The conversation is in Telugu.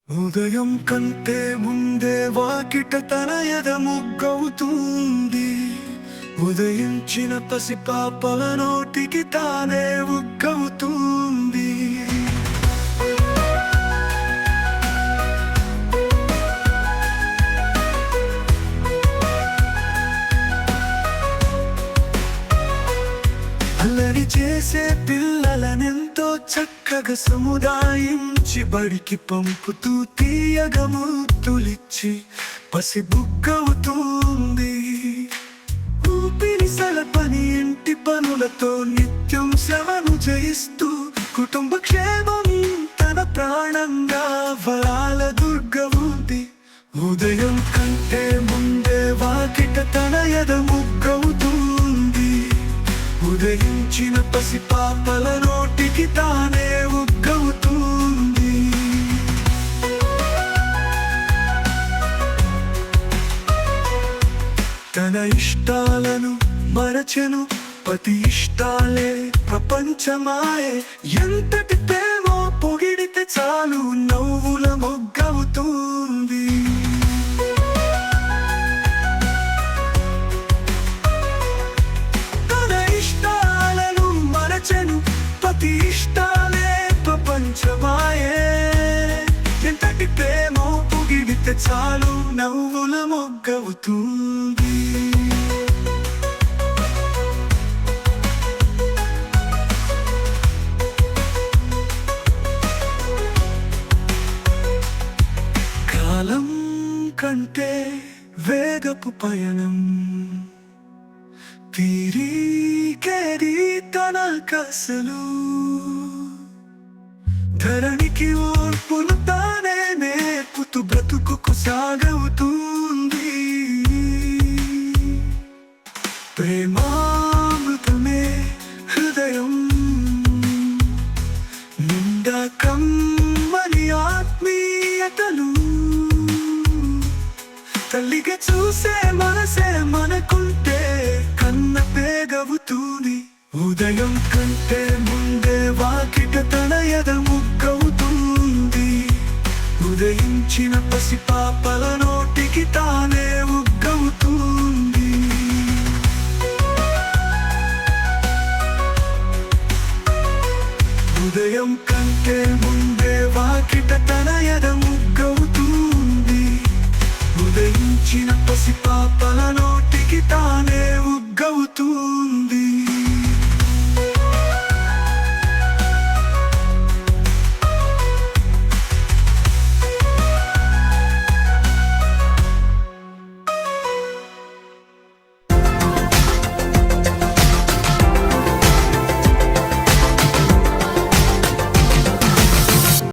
ఉదయం కంటే ముందే వాకిట తన ఎద ముగ్గవుతుంది. ఉదయించిన పసిపాపల నోటికి తానే ఉగ్గవుతుంది. అల్లరి చేసే పిల్లలనెంతో చక్కగా సముదాయించి బడికి పంపుతూ తీయగా ముద్దులిచ్చి పసిబుగ్గవుతుంది. ఊపిరి సలపని ఇంటి పనులతో నిత్యం శ్రమను జయిస్తూ కుటుంబ క్షేమం తన ప్రాణంగా వరాల దుర్గవుంది. ఉదయం కంటే ముందే వాకిట తన ఎద ముగ్గవుతుంది. ఉదయించిన పసిపాపల నోటికి తానే ఉగ్గవుతుంది. తన ఇష్టాలను మరచెను, పతి ఇష్టాలే ప్రపంచమాయే. ఎంతటి ప్రేమో పొగిడితే చాలు నవ్వుల మొగ్గవుతుంది. పతి ఇష్టాలే ప్రపంచమాయే. ఎంతటి ప్రేమో పొగిడితే చాలు నవ్వుల మొగ్గవుతుంది. కాలం కంటే వేగపు పయనం తీరికేది తన కసలు. ధరణికి ఓర్పును తానే నేర్పుతూ బ్రతుకు సాగవుతుంది. ప్రేమామృతమే హృదయం నిండా కమ్మని ఆత్మీయతలు. తల్లిగా చూసే మనసే మనకుంటే కన్న పేగవుతుంది. ఉదయం కంటే ముందే వాకిట తన ఎద ముగ్గవుతుంది. ఉదయించిన పసిపాపల నోటికి తానే ఉగ్గవుతుంది. ఉదయం కంటే ముందే వాకిట తన ఎద ముగ్గవుతుంది. ఉదయించిన పసిపాపల నోటికి తానే ఉగ్గవుతుంది.